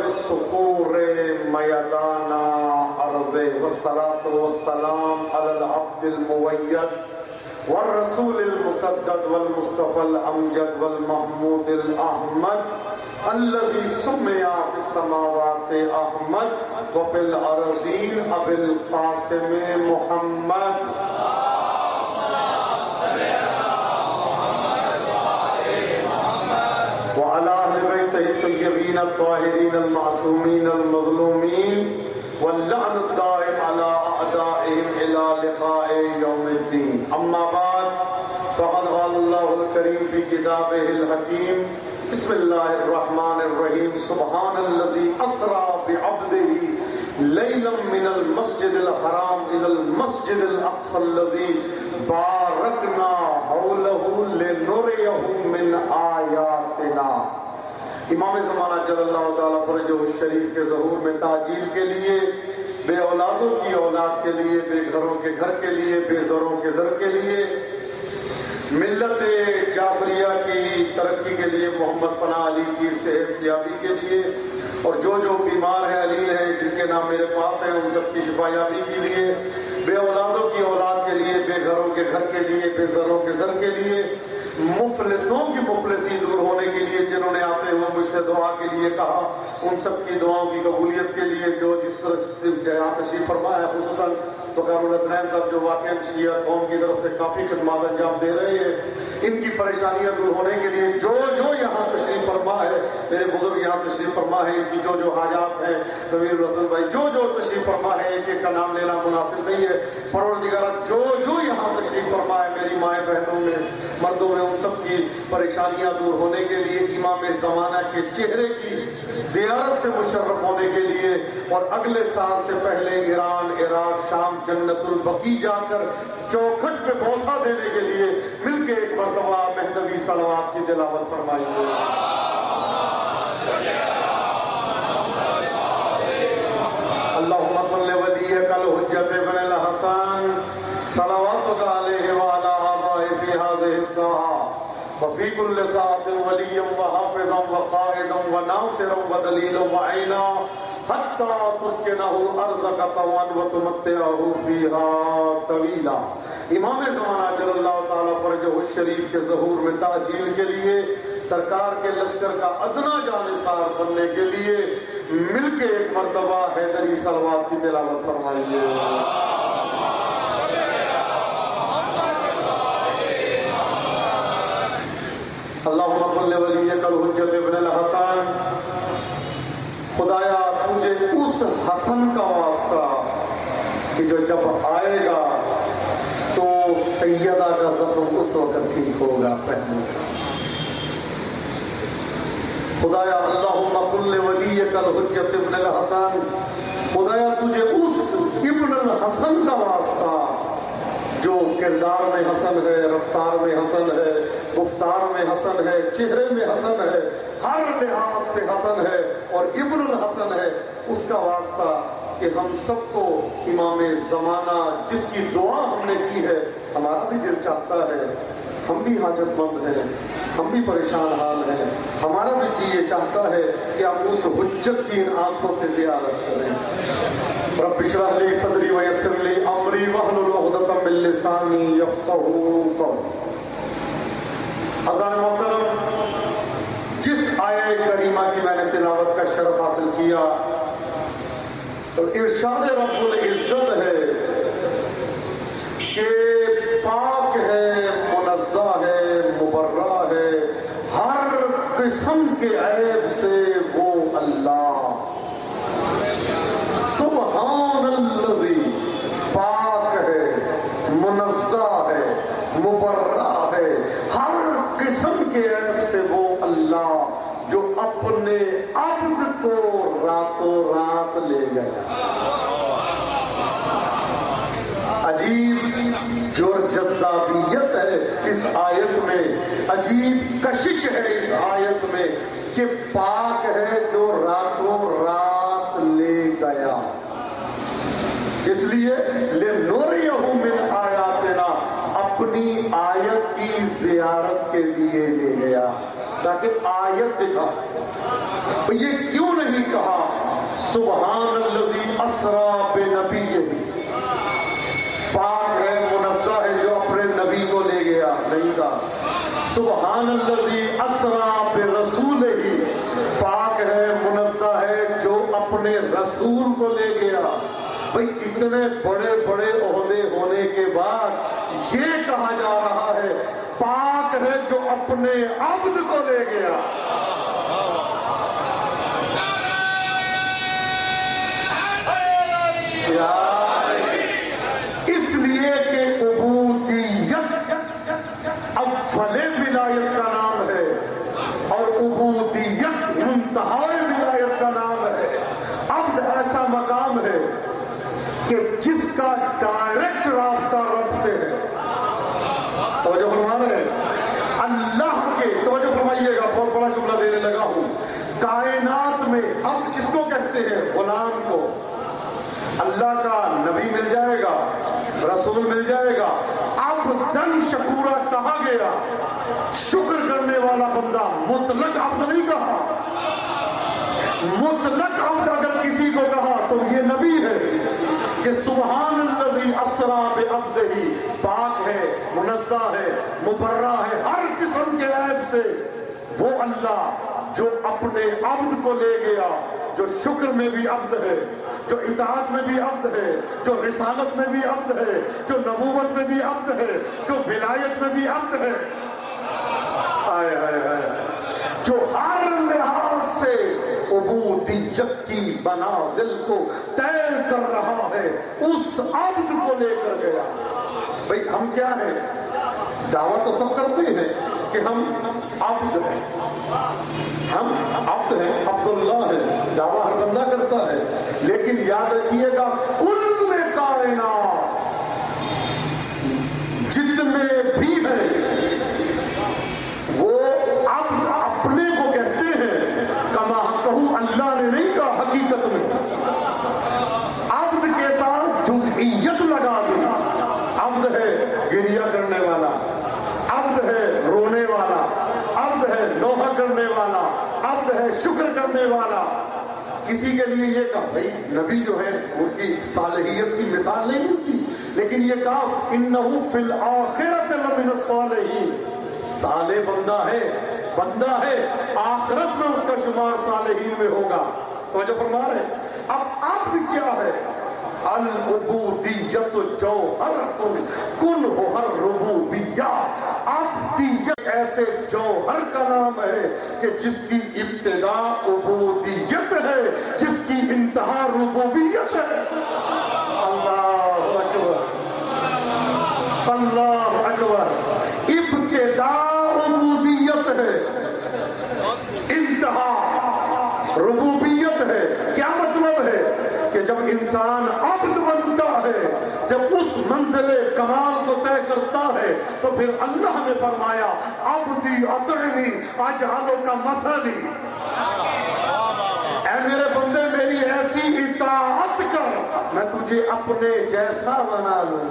بالصخور میدانا ارض والصلاة والسلام على العبد الموید والرسول المسدد والمصطفى الامجد والمحمود الاحمد الذي سمع في السماوات احمد وفي الارضين ابي القاسم محمد وعلى اهل بيته الطيبين الطاهرين المعصومين المظلومين واللعن الدائم على اعدائهم الى لقاء يوم الدين. اما بعد فقد قال الله الكريم في كتابه الحكيم بسم الله الرحمن الرحيم سبحان الذي اسرى بعبده ليلا من المسجد الحرام الى المسجد الاقصى الذي باركنا حوله لنريه من آياتنا. امام زمانہ جل اللہ تعالیٰ فرجہ الشریف کے ظہور میں تعجیل کے لیے، بے اولادوں کی اولاد کے لیے، بے گھروں کے گھر کے لیے، بے زروں کے زر کے لیے، ملت جعفریہ کی ترقی کے لیے، محمد پناہ علی کی صحت یابی کے لیے، اور جو بیمار ہیں علیل ہیں جن کے نام میرے پاس ہیں ان سب کی شفا یابی کے لیے، بے اولادوں کی اولاد کے لیے، بے گھروں کے گھر کے لیے، بے زروں کے زر کے لیے، مفلسوں کی مفلسی دور ہونے کے لیے، جنہوں نے آتے ہوئے مجھ سے دعا کے لیے کہا، ان سب کی دعاؤں کی قبولیت کے لیے، جو جس طرح جہاں تشریف فرما ہے، خصوصاً وقار الحسنین صاحب جو واقعہ شیعہ قوم کی طرف سے کافی خدمات انجام دے رہے ہیں، ان کی پریشانیاں دور ہونے کے لیے جو یہاں تشریف فرما ہے، میرے بزرگ یہاں تشریف فرما ہے، ان کی جو حاجات ہیں، ضمیر رسول بھائی جو تشریف فرما ہے، ایک ایک کا نام لینا مناسب نہیں ہے، پروردگارہ جو یہاں تشریف فرما ہے، میری مائیں بہنوں میں، مردوں میں، ان سب کی پریشانیاں دور ہونے کے لیے، امام زمانہ کے چہرے کی زیارت سے مشرف ہونے کے لیے، اور اگلے سال سے پہلے ایران، عراق، شام، جنت البقیع جا کر چوکھٹ پہ بوسہ دینے کے لیے مل کے ایک مرتبہ مہدوی صلوات کی تلاوت فرمائیے. اللہم صل ولیک الحجۃ ابن الحسن صلواتک علیہ وعلی آبائہ فی ہذہ الساعۃ وفی کل ساعۃ ولیا وحافظا وقائدا وناصرا ودلیلا وعینا حتی تسکنہ ارضک طوعا وتمتعہ فیہا طویلا. امام زمانہ جل اللہ تعالیٰ فرجہ الشریف کے ظہور میں تعجیل کے لیے، سرکار کے لشکر کا ادنا جانثار بننے کے لیے مل کے ایک مرتبہ حیدری صلوات کی تلاوت فرمائیے. اللہم صل ولیک الحجۃ ابن الحسن. خدایا تجھے اس حسن کا واسطہ کہ جو جب آئے گا تو سیدہ کا زخم اس وقت ٹھیک ہوگا پہلے. خدایا اللہم صل ولیک الحجۃ ابن الحسن. خدایا تجھے اس ابن الحسن کا واسطہ جو کردار میں حسن ہے، رفتار میں حسن ہے، گفتار میں حسن ہے، چہرے میں حسن ہے، ہر لحاظ سے حسن ہے اور ابن الحسن ہے، اس کا واسطہ کہ ہم سب کو امام زمانہ جس کی دعا ہم نے کی ہے، ہمارا بھی دل چاہتا ہے، ہم بھی حاجت مند ہیں، ہم بھی پریشان حال ہیں، ہمارا بھی جی یہ چاہتا ہے کہ ہم اس حجت کی ان آنکھوں سے زیارت کریں. رب اشرح لی صدری ویسر لی امری واحلل عقدۃ من لسانی یفقہوا قولی. عزیزان محترم، جس آیہ کریمہ کی میں نے تلاوت کا شرف حاصل کیا، ارشاد رب العزت ہے کہ پاک ہے، منزہ ہے، مبرہ ہے ہر قسم کے عیب سے وہ اللہ. سبحان الذی، پاک ہے، منزہ ہے، مبرہ ہے ہر قسم کے عیب سے وہ اللہ جو اپنے عبد کو راتوں رات لے گیا. عجیب جو جذابیت ہے اس آیت میں، عجیب کشش ہے اس آیت میں کہ پاک ہے جو راتوں رات لے گیا. اس لیے لِنُرِيَهُ مِنْ آیاتنا، اپنی آیت کی زیارت کے لیے لے گیا. تاکہ آیت دکھا. یہ کیوں نہیں کہا سبحان الذی اسرا بنبیہ، پاک ہے منزہ ہے جو اپنے نبی کو لے گیا؟ نہیں کہا سبحان الذی اسرا برسولہ، پاک ہے منزہ ہے جو اپنے رسول کو لے گیا. بھئی اتنے بڑے بڑے عہدے ہونے کے بعد یہ کہا جا رہا ہے پاک ہے جو اپنے عبد کو لے گیا. اس لیے کہ عبودیت افضل ولایت کا نام ہے اور عبودیت منتہائے ولایت کا نام ہے. عبد ایسا مقام ہے کہ جس کا ڈائریکٹ رابطہ رب سے ہے. توجہ فرما رہے ہیں اللہ کے، توجہ فرمائیے گا، بہت بڑا جملہ دینے لگا ہوں. کائنات میں عبد کس کو کہتے ہیں؟ غلام کو. اللہ کا نبی مل جائے گا، رسول مل جائے گا، عبدن شکورا کہا گیا. شکر کرنے والا بندہ، مطلق عبد نہیں کہا. مطلق عبد اگر کسی کو کہا تو یہ نبی ہے کہ سبحان الذی اسرا بعبدہ، پاک ہے، منزہ ہے، مبرہ ہے ہر قسم کے عیب سے وہ اللہ جو اپنے عبد کو لے گیا، جو شکر میں بھی عبد ہے، جو اطاعت میں بھی عبد ہے، جو رسالت میں بھی عبد ہے، جو نبوت میں بھی عبد ہے، جو ولایت میں بھی عبد ہے. آئے آئے آئے، جو ہر لحاظ سے عبودیت کی منازل کو طے کر رہا ہے، اس عبد کو لے کر گیا. بھئی ہم کیا ہیں؟ دعویٰ تو سب کرتے ہیں کہ ہم عبد ہیں، ہم عبد ہیں، عبداللہ ہیں، دعویٰ ہر بندہ کرتا ہے. لیکن یاد رکھیے گا کل کائنات جتنے بھی ہیں وہ عبد اپنے کو کہتے ہیں. کما کہوں اللہ نے نہیں کہا، حقیقت میں عبد کے ساتھ جزئیت لگا دی. عبد ہے گریہ کرنے والا، عبد ہے رونے والا، عبد ہے نوحہ کرنے والا، عبد ہے شکر کرنے والا. کسی کے لیے یہ کہا، بھائی نبی جو ہے ان کی صالحیت کی مثال نہیں ملتی، لیکن یہ کہا انہو فی الآخرۃ لمن الصالحین، صالح بندہ ہے، آخرت میں اس کا شمار صالحین میں ہوگا. توجہ فرما رہے ہیں. اب عبد کیا ہے؟ العبودیت جوہرۃ کنہ الربوبیہ. عبدیت ایسے جوہر کا نام ہے کہ جس کی ابتدا عبودیت ہے، جس کی انتہا ربوبیت ہے. اللہ اکبر، اللہ اکبر. ابتدا عبودیت ہے، انتہا ربوبیت ہے. کیا مطلب ہے؟ کہ جب انسان عبد بنتا ہے، جب اس منزل کمال کو طے کرتا ہے، تو پھر اللہ نے فرمایا عبدی اطعنی اجعلک مثلی، اے میرے بندے میری ایسی اطاعت کر میں تجھے اپنے جیسا بنا لوں.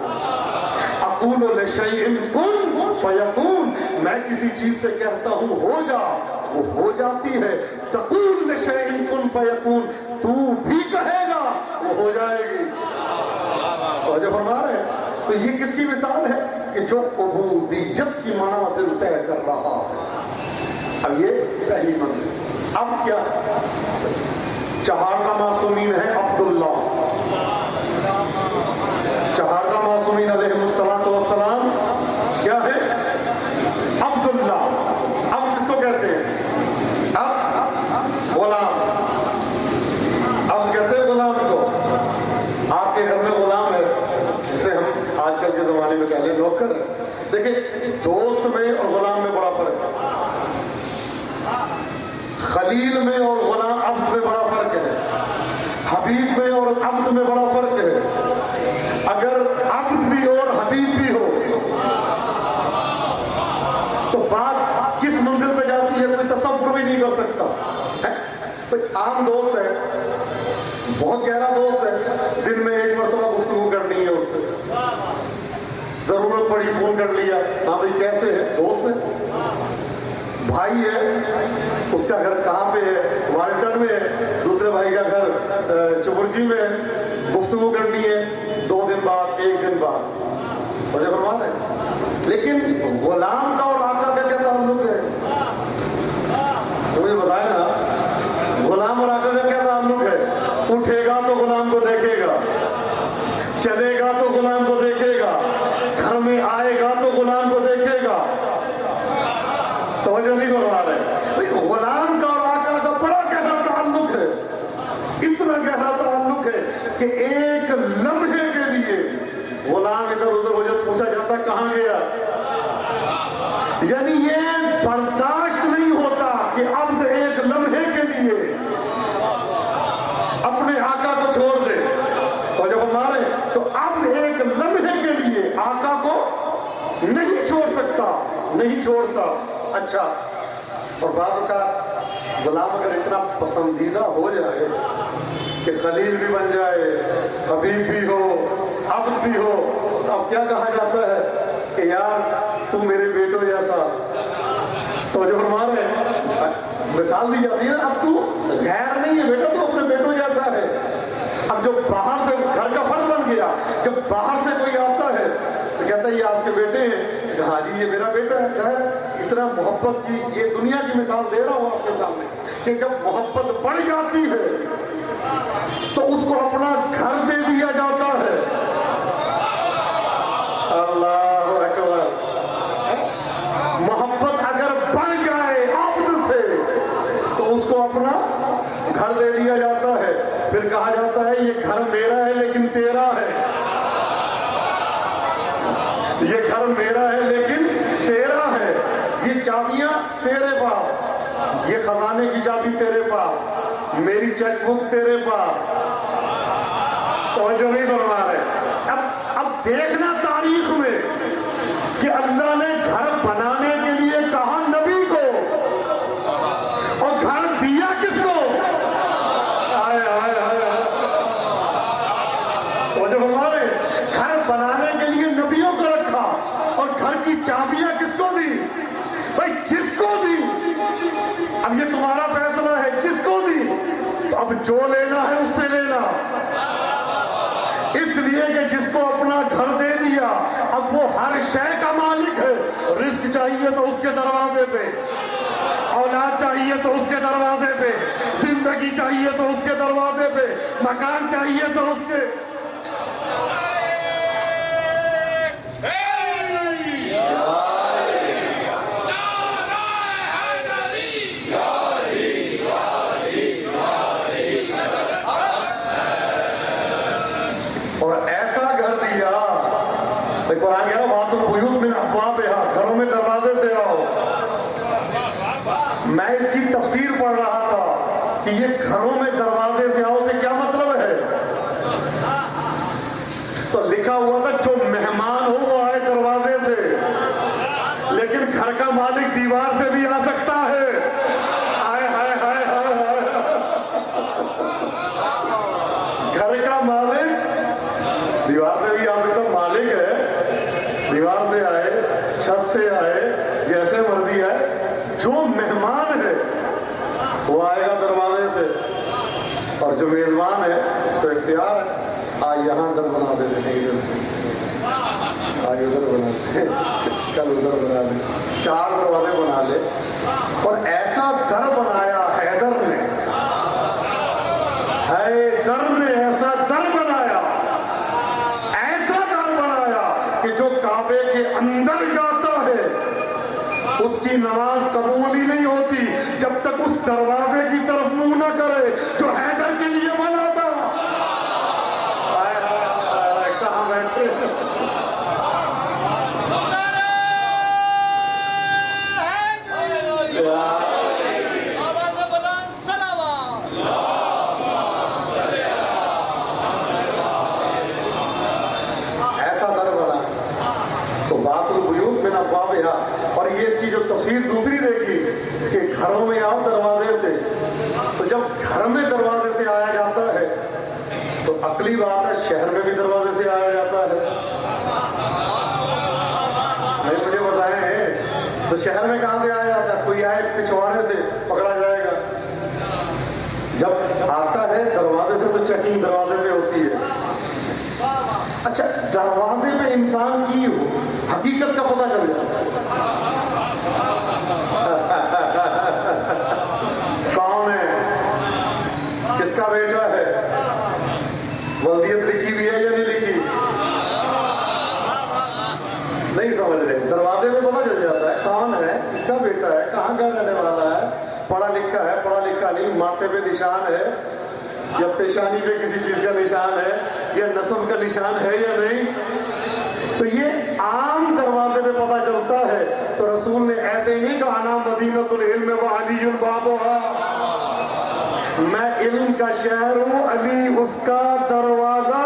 اقول لشیء کن فیکون، میں کسی چیز سے کہتا ہوں ہو جا، وہ ہو جاتی ہے. تقول لشیء کن فیکون، تو بھی کہے گا وہ ہو جائے گی. توجہ فرما رہے ہیں. تو یہ کس کی مثال ہے؟ کہ جو عبودیت کی منازل طے کر رہا ہے. اب یہ پہلی منزل. اب کیا؟ چہاردہ معصومین ہے عبداللہ. چہاردہ معصومین علیہ السلام کیا ہے؟ عبداللہ. اب کس کو کہتے ہیں؟ اب غلام. اب کہتے ہیں غلام کو. آپ کے گھر میں غلام ہے جسے ہم آج کل کے زمانے میں کہتے ہیں نوکر. دیکھیں دوست میں اور غلام میں بڑا فرق ہے. خلیل میں اور غلام عبد میں بڑا فرق ہے. حبیب میں اور عبد میں بڑا فرق ہے. اگر عبد بھی اور حبیب بھی ہو تو بات کس منزل پہ جاتی ہے کوئی تصور بھی نہیں کر سکتا. عام دوست ہے، بہت گہرا دوست ہے، دن میں ایک مرتبہ گفتگو کرنی ہے اس سے، ضرورت پڑی فون کر لیا، ہاں بھائی کیسے ہے، دوست ہے. بھائی ہے اس کا گھر کہاں پہ ہے؟ وارنٹن میں ہے. دوسرے بھائی کا گھر چبرجی میں ہے. گفتگو کرنی ہے 2 دن بعد 1 دن بعد. مجھے فرما رہے ہیں. لیکن غلام کا اور آقا کا کیا تعلق ہے؟ مجھے بتائے نا. غلام اور آقا کا کیا تعلق ہے؟ اٹھے گا تو غلام کو دیکھے گا, چلے گا تو غلام کو دیکھے گا, گھر میں آئے گا تو غلام کو دیکھے گا. توجہ نہیں کروا رہے. غلام کا اور آقا کا بڑا گہرا تعلق ہے. اتنا گہرا تعلق ہے کہ ایک لمحے کے لیے غلام ادھر ادھر ہو جب پوچھا جاتا کہاں گیا. یعنی یہ برداشت نہیں ہوتا کہ عبد ایک لمحے کے لیے اپنے آقا کو چھوڑ دے. اور جب ہم مارے تو عبد ایک لمحے کے لیے آقا کو نہیں چھوڑ سکتا, نہیں چھوڑتا. اچھا, اور بعض اوقات غلام اگر اتنا پسندیدہ ہو جائے کہ خلیل بھی بن جائے, حبیب بھی ہو, عبد بھی ہو, تو اب کیا کہا جاتا ہے کہ یار تو میرے بیٹوں جیسا. تو جب فرما رہے ہیں مثال دی جاتی ہے, اب تو غیر نہیں ہے بیٹا, تو اپنے بیٹوں جیسا ہے. اب جو باہر سے گھر کا فرد بن گیا, جب باہر سے کوئی آتا ہے تو کہتا ہے یہ آپ کے بیٹے ہیں. ہاں جی یہ میرا بیٹا ہے. ظاہر اتنا محبت کی, یہ دنیا کی مثال دے رہا ہوں آپ کے سامنے, کہ جب محبت بڑھ جاتی ہے تو اس کو اپنا گھر دے دیا جاتا ہے. اللہ اکبر. محبت اگر بڑھ جائے عبد سے تو اس کو اپنا گھر دے دیا جاتا ہے. پھر کہا جاتا ہے یہ گھر میرا ہے لیکن تیرا ہے. یہ گھر میرا ہے لیکن تیرا ہے. یہ چابیاں تیرے پاس, یہ خزانے کی چابی تیرے پاس, میری چیک بک تیرے پاس. توجہ نہیں کروا رہے. اب دیکھنا تاریخ میں کہ اللہ نے گھر بنانے کے لیے کہا نبی کو, اور گھر دیا کس کو؟ آئے آئے آئے. توجہ کروا رہے. گھر بنانے کے لیے نبیوں کو رکھا, اور گھر کی چابیاں کس کو دی؟ بھائی جس کو دی. اب یہ تمہارا فیصلہ ہے, جس کو دی تو اب جو لینا ہے اس سے لینا. اس لیے کہ جس کو اپنا گھر دے دیا اب وہ ہر شے کا مالک ہے. رزق چاہیے تو اس کے دروازے پہ, اولاد چاہیے تو اس کے دروازے پہ, زندگی چاہیے تو اس کے دروازے پہ, مکان چاہیے تو اس کے. اور ایسا گھر دیا, قرآن کہہ رہا وَأْتُوا الْبُيُوتَ مِنْ أَبْوَابِهَا, گھروں میں دروازے سے آؤ. میں اس کی تفسیر پڑھ رہا تھا کہ یہ گھروں میں دروازے سے آؤ سے کیا مطلب ہے. تو لکھا ہوا تھا جو مہمان ہو وہ آئے دروازے سے, لیکن گھر کا مالک دیوار سے بھی آ سکتا ہے. آئے ہائے ہائے ہائے. گھر کا مالک دیوار سے بھی آ سکتا, مالک ہے, دیوار سے آئے, چھت سے آئے, جیسے مرضی آئے. جو مہمان ہے وہ آئے گا دروازے سے, اور جو میزبان ہے اس کو اختیار ہے. آج یہاں در بنا دے, نہیں ادھر, آج ادھر بنا دے, کل ادھر بنا دے, 4 دروازے بنا لے. اور ایسا در بنایا حیدر نے, حیدر نے ایسا در بنایا, ایسا در بنایا کہ جو کعبے کے اندر جاتا ہے اس کی نماز قبول ہی نہیں ہوتی جب تک اس دروازے کی طرف منہ نہ کرے جو حیدر کے لیے بنا تھا. کہاں بیٹھے اور یہ اس کی جو تفسیر دوسری دیکھی کہ گھروں میں آؤ دروازے سے. تو جب گھر میں دروازے سے آیا جاتا ہے تو عقلی بات ہے شہر میں بھی دروازے سے آیا جاتا ہے. نہیں مجھے بتائیں تو شہر میں کہاں سے آیا جاتا ہے؟ کوئی آئے پچھواڑے سے پکڑا جائے گا. جب آتا ہے دروازے سے تو چیکنگ دروازے پہ ہوتی ہے. اچھا دروازے پہ انسان کی حقیقت کا پتہ چل جاتا ہے. کون ہے, کس کا بیٹا ہے, ولدیت لکھی ہوئی ہے یا نہیں لکھی, نہیں سمجھ رہے. دروازے پہ پتہ چل جاتا ہے کون ہے, کس کا بیٹا ہے, کہاں کا رہنے والا ہے, پڑھا لکھا ہے پڑھا لکھا نہیں, ماتھے پہ نشان ہے یا پیشانی پہ کسی چیز کا نشان ہے یا نسب کا نشان ہے یا نہیں. تو یہ عام دروازے پہ پتہ چلتا ہے. تو رسول نے ایسے نہیں کہا انا مدینۃ العلم وعلی بابھا, میں علم کا شہر ہوں, علی اس کا دروازہ.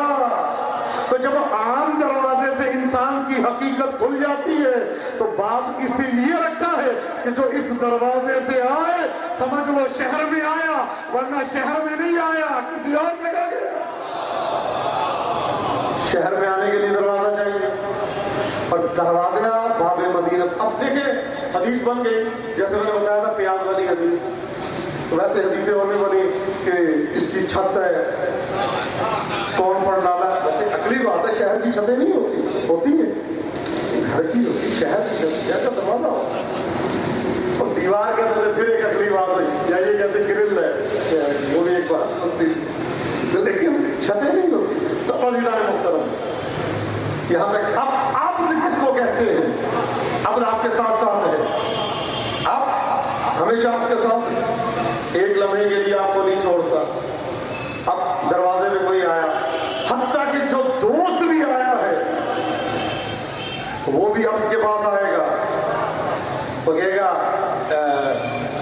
تو جب عام دروازے سے انسان کی حقیقت کھل جاتی ہے تو باب اسی لیے رکھا ہے کہ جو اس دروازے سے آئے سمجھ لو شہر میں آیا, ورنہ شہر میں نہیں آیا, کسی اور جگہ گیا. شہر میں آنے کے لیے دروازہ چاہیے, اور دروازہ باب مدینت. اب دیکھیں حدیث بن گئی, جیسے میں نے بتایا تھا پیاز والی حدیث, تو ویسے حدیثیں اور بھی بنی کہ اس کی چھت ہے, کون پڑھ ڈالا. ویسے عقلی بات ہے, شہر کی چھتیں نہیں ہوتی ہیں, گھر کی ہوتی, شہر کی چھت, شہر کا دروازہ ہوتا ہے. اور دیوار کہتے تھے, پھر ایک عقلی بات ہوئی, یا یہ کہتے گرل ہے, وہ بھی ایک بات ہوتی, لیکن چھتیں نہیں ہوتی. تو عزیزان محترم, یہاں تک اب عبد کس کو کہتے ہیں؟ عبد آپ کے ساتھ ساتھ ہے, اب ہمیشہ آپ کے ساتھ, ایک لمحے کے لیے آپ کو نہیں چھوڑتا. اب دروازے میں کوئی آیا, حتیٰ کہ جو دوست بھی آیا ہے وہ بھی عبد کے پاس آئے گا, وہ کہے گا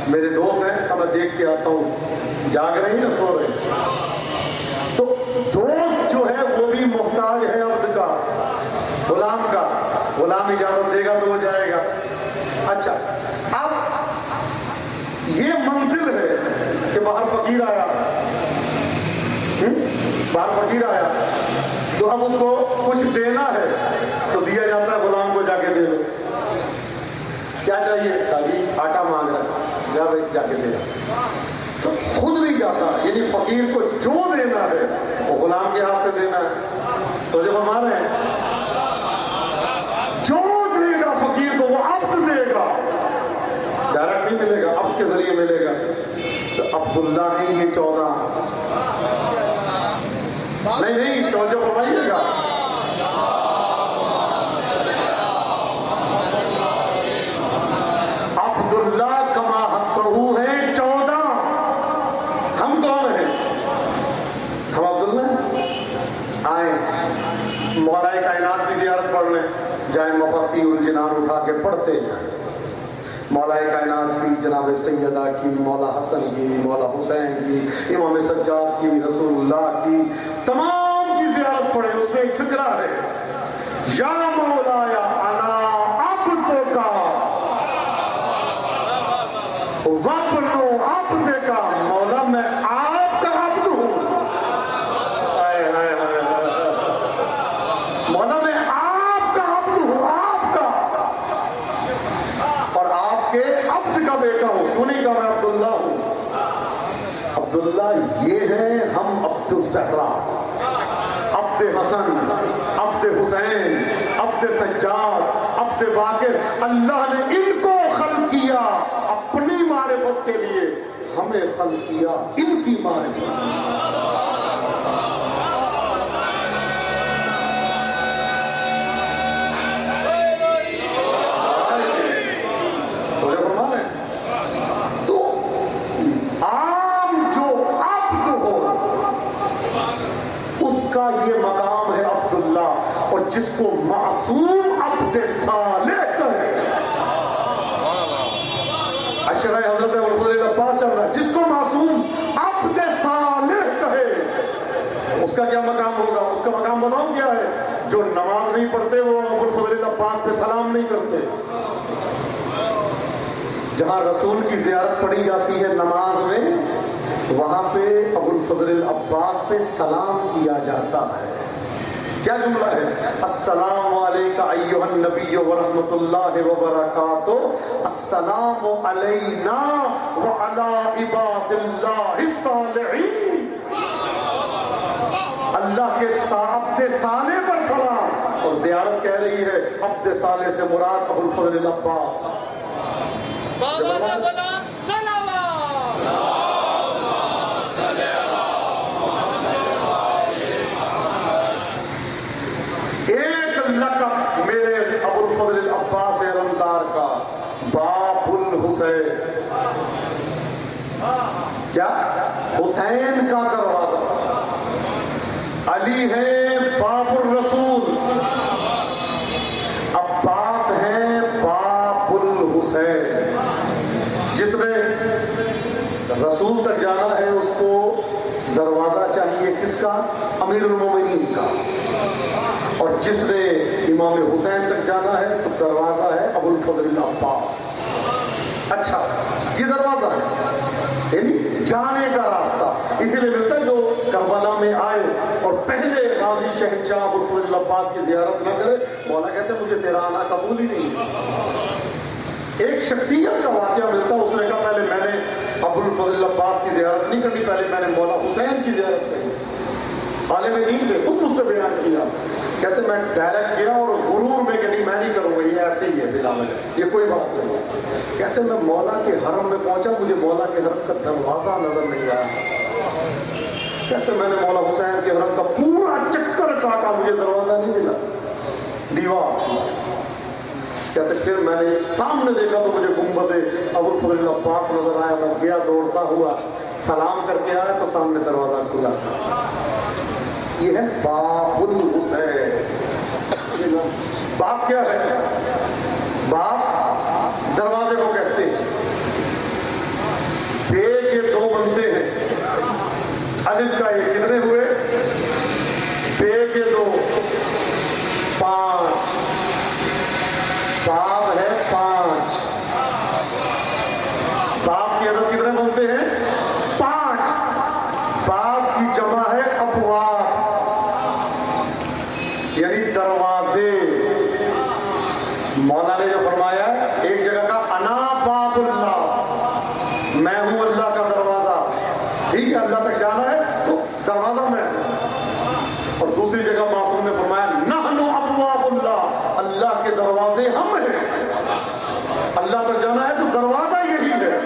میرے دوست ہیں, اب میں دیکھ کے آتا ہوں جاگ رہے ہیں یا سو رہے ہیں. تو دوست جو ہے وہ بھی محتاج ہے عبد کا, غلام کا. غلام اجازت دے گا تو وہ جائے گا. اچھا اب یہ منزل ہے کہ باہر فقیر آیا, باہر فقیر آیا, تو اب اس کو کچھ دینا ہے تو دیا جاتا ہے, غلام کو جا کے دے دو. کیا چاہیے؟ کہا جی آٹا مانگ رہا ہے, جا بھائی جا کے دے دو. تو خود نہیں جاتا, یعنی فقیر کو جو دینا ہے وہ غلام کے ہاتھ سے دینا ہے. تو جب ہم آ رہے ہیں, جو دے گا فقیر کو وہ عبد دے گا, ڈائریکٹ نہیں ملے گا, عبد کے ذریعے ملے گا. تو عبداللہ ہیں یہ 14, نہیں توجہ فرمائیے گا, عبداللہ کما حقہ ہے 14. ہم کون ہیں؟ ہم عبداللہ آئیں مولا کائنات کی زیارت پڑھ لیں, جائیں مفاتیح الجنان اٹھا کے پڑھتے جائیں. مولا کائنات کی, جناب سیدہ کی, مولا حسن کی, مولا حسین کی, امام سجاد کی, رسول اللہ کی, تمام کی زیارت پڑھیں. اس میں ایک فکرہ ہے, یا مولایا انا عبدک وابنو عبدک, مولا میں آپ کا عبد ہوں, مولا میں آپ کا عبد ہوں, آپ کا, اور آپ کے عبد کا بیٹا ہوں. کیوں نہیں کہا میں عبداللہ ہوں؟ عبداللہ یہ ہے, ہم عبد الزہرا, عبد حسن, عبد حسین, عبد سجاد, عبد باقر. اللہ نے ان کو خلق کیا اپنی معرفت کے لیے, ہمیں خلق کیا ان کی معرفت. تو عام جو عبد ہو اس کا یہ مقام ہے عبداللہ, اور جس کو معصوم عبد صالح کہے, اشرح حضرت ابوالفضل عباس چل رہا ہے, جس کو معصوم عبد صالح کہے اس کا کیا مقام ہوگا؟ اس کا مقام بتاؤ کیا ہے؟ جو نماز نہیں پڑھتے وہ ابوالفضل عباس پہ سلام نہیں کرتے. جہاں رسول کی زیارت پڑھی جاتی ہے نماز میں, وہاں پہ ابوالفضل عباس پہ سلام کیا جاتا ہے. کیا جملہ ہے؟ السلام علیکہ ایھا النبی ورحمۃ اللہ وبرکاتہ، السلام علینا وعلی عباد اللہ الصالحین۔ اللہ کے عبد صالح پر سلام۔ اور زیارت کہہ رہی ہے عبد صالح سے مراد ابو الفضل العباس۔ ایک لقب میرے ابو الفضل العباس علمدار کا، باب الحسین۔ کیا؟ حسین کا دروازہ۔ علی ہے باب الرسول، عباس ہے باب الحسین۔ جس نے رسول تک جانا ہے اس کو دروازہ چاہیے کس کا؟ امیر المومنین کا۔ اور جس نے امام حسین تک جانا ہے تو دروازہ ہے ابو الفضل العباس۔ اچھا، یہ دروازہ ہے یعنی جانے کا راستہ۔ اسی لیے ملتا ہے جو کربلا میں آئے اور پہلے غازی شہنشاہ ابو الفضل العباس کی زیارت نہ کرے، مولا کہتے ہیں مجھے تیرا آنا قبول ہی نہیں ہے۔ ایک شخصیت کا واقعہ ملتا ہے، اس نے کہا پہلے میں نے ابو الفضل العباس کی زیارت نہیں کرنی، پہلے میں نے مولا حسین کی زیارت کرنی۔ عالم دین تھے، خود مجھ سے بیان کیا، کہتے میں ڈائریکٹ گیا اور غرور میں کہ نہیں میں نہیں کروں گا، یہ ایسے ہی ہے بلا وجہ، یہ کوئی بات نہیں۔ کہتے میں مولا کے حرم میں پہنچا، مجھے مولا کے حرم کا دروازہ نظر نہیں آیا۔ کہتے میں نے مولا حسین کے حرم کا پورا چکر کاٹا، مجھے دروازہ نہیں ملا، دیوار تھی۔ کہتے پھر میں نے سامنے دیکھا تو مجھے گنبد ابو الفضل العباس نظر آیا، میں گیا دوڑتا ہوا، سلام کر کے آیا تو سامنے دروازہ کھلا تھا۔ یہ ہے باب الحسین۔ باب کیا ہے؟ باب دروازے کو کہتے ہیں۔ بے کے دو بنتے ہیں، الف کا ایک، کتنے ہوئے؟ بے کے دو، 5۔ باب ہے 5۔ باب کی عدد کتنے بنتے ہیں؟ 5۔ باب کی جمع ہے ابواب، یعنی دروازے۔ مولا نے جو فرمایا ایک جگہ کا انا باب اللہ، میں ہوں اللہ کا دروازہ، ٹھیک ہے، اللہ تک جانا ہے تو دروازہ میں ہوں۔ اور دوسری جگہ معصوم نے فرمایا نحن ابواب اللہ، اللہ کے دروازے ہم ہیں۔ اللہ تک جانا ہے تو دروازہ یہی ہے۔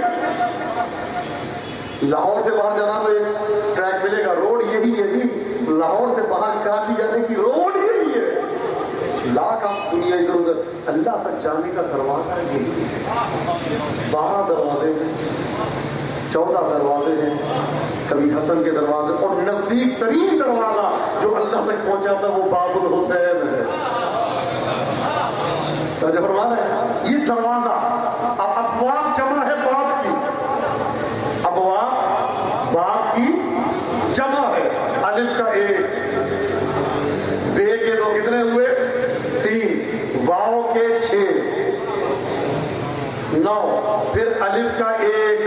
لاہور سے باہر جانا تو ایک ٹریک ملے گا، روڈ یہی ہے جی، لاہور سے باہر کراچی جانے کی روڈ یہی ہے۔ لاکھ آپ دنیا ادھر ادھر، اللہ تک جانے کا دروازہ یہی ہے۔ 12 دروازے ہیں، 14 دروازے ہیں، کبھی حسن کے دروازے، اور نزدیک ترین دروازہ جو اللہ تک پہنچاتا وہ باب الحسین ہے۔ تو جو فرمانا ہے یہ دروازہ، اب ابواب جمع ہے باب کی، ابواب باب کی جمع ہے، الف کا ایک، بے کے دو، کتنے ہوئے؟ 3، واو کے 6، 9، پھر الف کا ایک،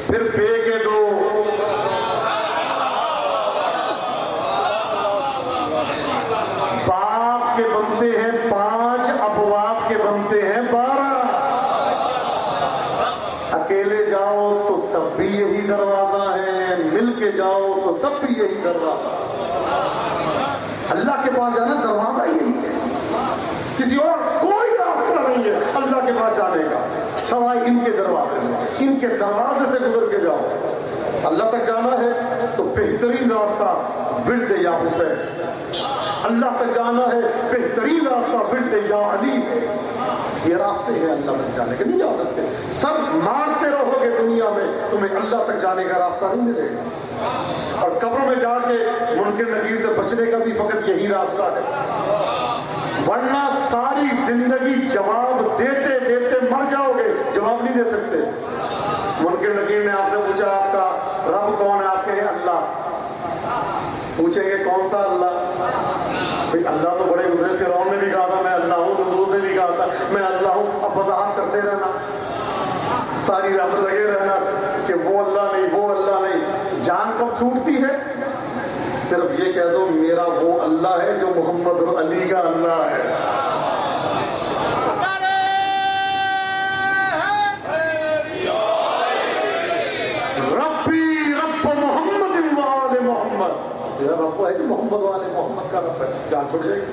پھر بے کے 2، باب کے بنتے ہیں 5، ابواب کے بنتے ہیں 12۔ اکیلے جاؤ تو تب بھی یہی دروازہ ہے، مل کے جاؤ تو تب بھی یہی دروازہ۔ اللہ کے پاس جانا دروازہ یہی ہے، کسی اور کوئی راستہ نہیں ہے اللہ کے پاس جانے کا سوائے ان کے دروازے سے۔ ان کے دروازے سے گزر کے جاؤ۔ اللہ تک جانا ہے تو بہترین راستہ ورد یا حسین، اللہ تک جانا ہے بہترین راستہ ورد یا علی۔ یہ راستے ہیں اللہ تک جانے کے، نہیں جا سکتے۔ سر مارتے رہو گے دنیا میں تمہیں اللہ تک جانے کا راستہ نہیں ملے گا، اور قبر میں جا کے منکر نکیر سے بچنے کا بھی فقط یہی راستہ ہے، ورنہ ساری زندگی جواب دیتے دیتے مر جاؤ گے، جواب نہیں دے سکتے۔ منکر نکیر نے آپ سے پوچھا آپ کا رب کون ہے؟ آپ کہیں اللہ۔ پوچھیں گے کون سا اللہ؟ بھئی اللہ تو بڑے گزرے، فرعون نے بھی کہا تھا میں اللہ ہوں، نمرود نے بھی کہا تھا میں اللہ ہوں۔ اب وضاحت کرتے رہنا، ساری رات لگے رہنا کہ وہ اللہ نہیں، وہ اللہ نہیں۔ جان کب چھوٹتی ہے؟ صرف یہ کہہ دو میرا وہ اللہ ہے جو محمد اور علی کا اللہ ہے. ربی رب محمد وآل محمد، میرا رب ہے جو محمد وآل محمد کا رب ہے. جان چھوڑ جائے گی،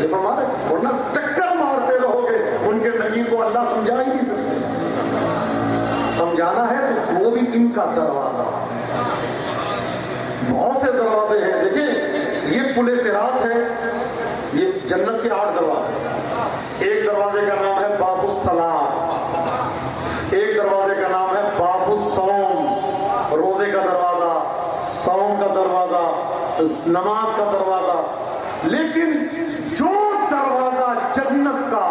یہ فرما رہے، ورنہ ٹکر مارتے رہو گے ان کے نقیر کو اللہ سمجھا ہی نہیں سکتے. سمجھانا ہے تو وہ بھی ان کا دروازہ. بہت سے دروازے ہیں. دیکھیں یہ پل صراط ہے، یہ جنت کے 8 دروازے. ایک دروازے کا نام ہے باب الصلاۃ، ایک دروازے کا نام ہے باب الصوم، روزے کا دروازہ، صوم کا دروازہ، نماز کا دروازہ. لیکن جو دروازہ جنت کا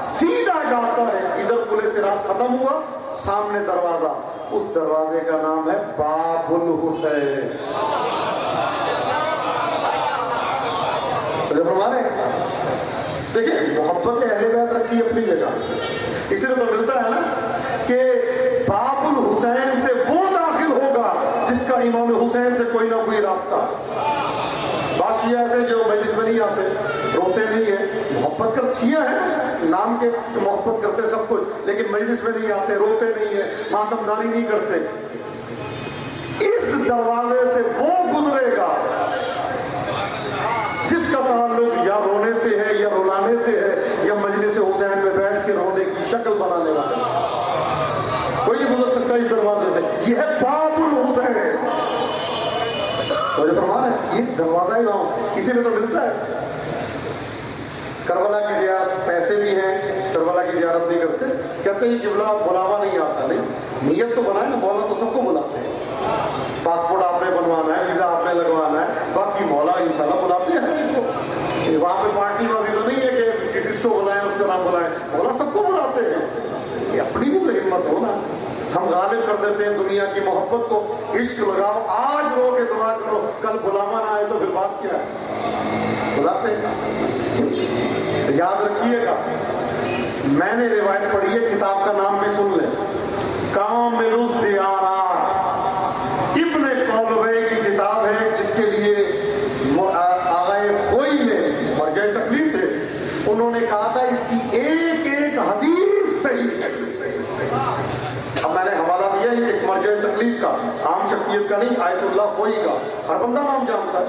سیدھا جاتا ہے، ادھر پل صراط ختم ہوا، سامنے دروازہ، اس دروازے کا نام ہے باب الحسین. ہمارے دیکھیں محبت اہل بیت رکھی اپنی جگہ، اس لیے تو ملتا ہے نا کہ باب الحسین سے وہ داخل ہوگا جس کا امام حسین سے کوئی نہ کوئی رابطہ. بعض شیعہ ایسے جو مجلس میں نہیں آتے، روتے نہیں ہیں، محبت کر شیعہ ہے بس نام کے محبت کرتے سب کچھ، لیکن مجلس میں نہیں آتے، روتے نہیں ہیں، ماتم داری نہیں کرتے. اس دروازے سے وہ گزرے گا جس کا تعلق یا رونے سے ہے یا رلانے سے ہے یا مجلس حسین میں بیٹھ کے رونے کی شکل بنانے والے سے. کوئی نہیں گزر سکتا اس دروازے سے. یہ ہے باب الحسین. یہ دروازہ ہی نہ ہو، اسی میں تو ملتا ہے. کربلا کی زیارت، پیسے بھی ہیں، کربلا کی زیارت نہیں کرتے، کہتے ہیں قبلہ بلاوا نہیں آتا. نہیں، نیت تو بنائے نا، مولا تو سب کو بلاتے ہیں. پاسپورٹ آپ نے بنوانا ہے، ویزا آپ نے لگوانا ہے، باقی مولا انشاءاللہ بلاتے ہیں ہم کو. وہاں پہ پارٹی بازی تو نہیں ہے کہ کسی کو بلائیں اس کا نام بلائیں، مولا سب کو بلاتے ہیں. یہ اپنی بھی تو ہمت ہو نا. ہم غالب کر دیتے ہیں دنیا کی محبت کو. عشق لگاؤ، آج رو کے دعا کرو، کل بلاوا نہ آئے تو پھر بات کیا ہے؟ بلاتے ہیں. یاد رکھیے گا، میں نے روایت پڑھی ہے، کتاب کا نام بھی سن لیں، کامل الزیارات، ابن قولوی کی کتاب ہے، جس کے لیے آغائے خوئی نے مرجع تقلید تھے، انہوں نے کہا تھا اس کی ایک ایک حدیث صحیح ہے. اب میں نے حوالہ دیا، یہ ایک مرجع تقلید کا، عام شخصیت کا نہیں، آیت اللہ خوئی کا، ہر بندہ نام جانتا ہے.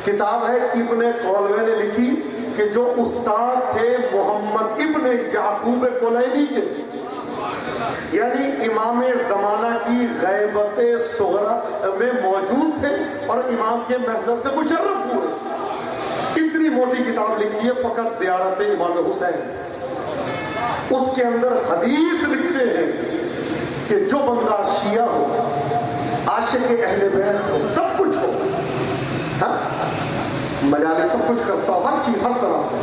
کتاب ہے ابن قولوی نے لکھی کہ جو استاد تھے محمد ابن یعقوب کلینی کے، یعنی امام زمانہ کی غیبت صغرا میں موجود تھے اور امام کے محضر سے مشرف ہوئے. اتنی موٹی کتاب لکھی ہے فقط زیارت امام حسین. اس کے اندر حدیث لکھتے ہیں کہ جو بندہ شیعہ ہو، عاشق اہل بیت ہو، سب کچھ ہو، مجالس سب کچھ کرتا ہو، ہر چیز ہر طرح سے،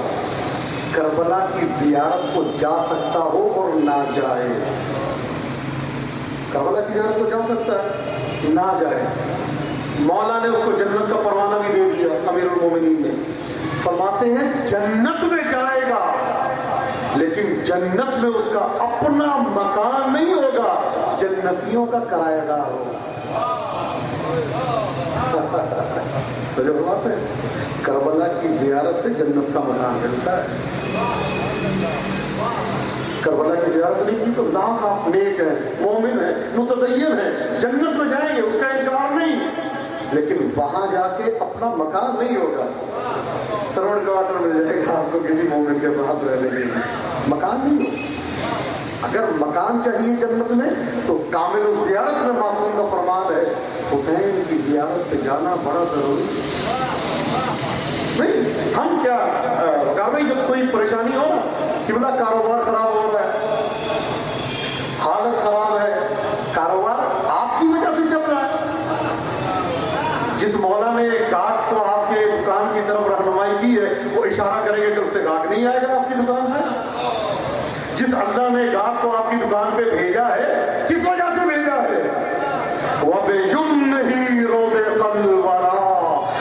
کربلا کی زیارت کو جا سکتا ہو اور نہ جائے. کربلا کی زیارت کو جا سکتا ہے، نہ جائے. مولا نے اس کو جنت کا پروانہ بھی دے دیا. امیر المومنین نے فرماتے ہیں جنت میں جائے گا، لیکن جنت میں اس کا اپنا مکان نہیں ہوگا، جنتیوں کا کرایہ دار ہوگا. کربلا کی زیارت سے جنت کا مکان ملتا ہے. کربلا کی زیارت نہیں کی تو لاکھ آپ نیک ہیں، مومن ہیں، متدین ہیں، جنت میں جائیں گے، اس کا انکار نہیں، لیکن وہاں جا کے اپنا مکان نہیں ہوگا. سرون کوارٹر مل جائے گا آپ کو کسی مومن کے پاس رہنے کے لیے، مکان نہیں ہوگا. اگر مکان چاہیے جنت میں تو کامل الزیارت میں معصوم کا فرمان ہے حسین کی زیارت پہ جانا بڑا ضروری نہیں. ہم کیا بھائی، جب کوئی پریشانی ہو نا، قبلہ کاروبار خراب ہو رہا ہے، حالت خراب ہے، کاروبار آپ کی وجہ سے چل رہا ہے. جس مولا نے گاہک کو آپ کے دکان کی طرف رہنمائی کی ہے، وہ اشارہ کرے گا کہ اس سے گاہک نہیں آئے گا آپ کی دکان میں. جس اللہ نے گاہک کو آپ کی دکان پہ بھیجا ہے، کس وجہ سے بھیجا ہے؟ وَبِيُمْنِهِ رُزِقَ الْوَرَىٰ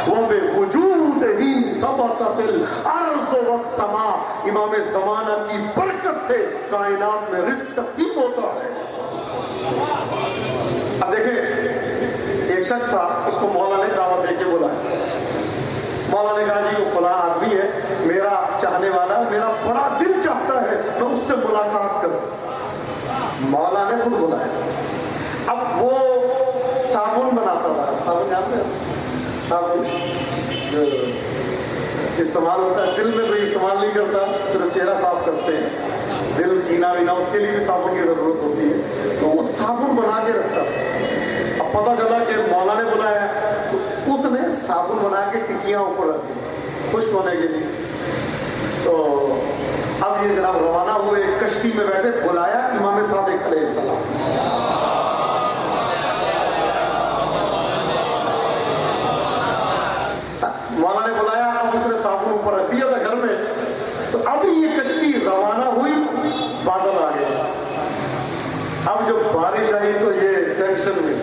وَبِوُجُودِهِ ثَبَتَتِ الْأَرْضُ وَالسَّمَاءُ. امام زمانہ کی برکت سے کائنات میں رزق تقسیم ہوتا ہے. اب دیکھیں، ایک ایک شخص تھا، اس کو مولا نے دعوت دے کے بلایا. مولا نے کہا جی وہ فلاں آدمی ہے، میرا چاہنے والا ہے، میرا بڑا دل چاہتا ہے میں اس سے ملاقات کروں. مولا نے خود بلایا. اب وہ صابن بناتا تھا. صابن جانتے ہیں؟ صابن جو استعمال ہوتا ہے، دل میں کوئی استعمال نہیں کرتا، صرف چہرہ صاف کرتے ہیں. دل کینا وینا اس کے لیے بھی صابن کی ضرورت ہوتی ہے. تو وہ صابن بنا کے رکھتا تھا. اب پتہ چلا کہ مولا نے بلایا تو اس نے صابن بنا کے ٹکیاں اوپر رکھ دی خشک ہونے کے لیے. تو اب یہ جناب روانہ ہوئے، کشتی میں بیٹھے، بلایا امام صادق علیہ السلام. مولا نے بلایا، اب اس نے صابن اوپر رکھ دیا تھا گھر میں. تو اب یہ کشتی روانہ ہوئی، بادل آ گیا. اب جب بارش آئی تو یہ ٹینشن میں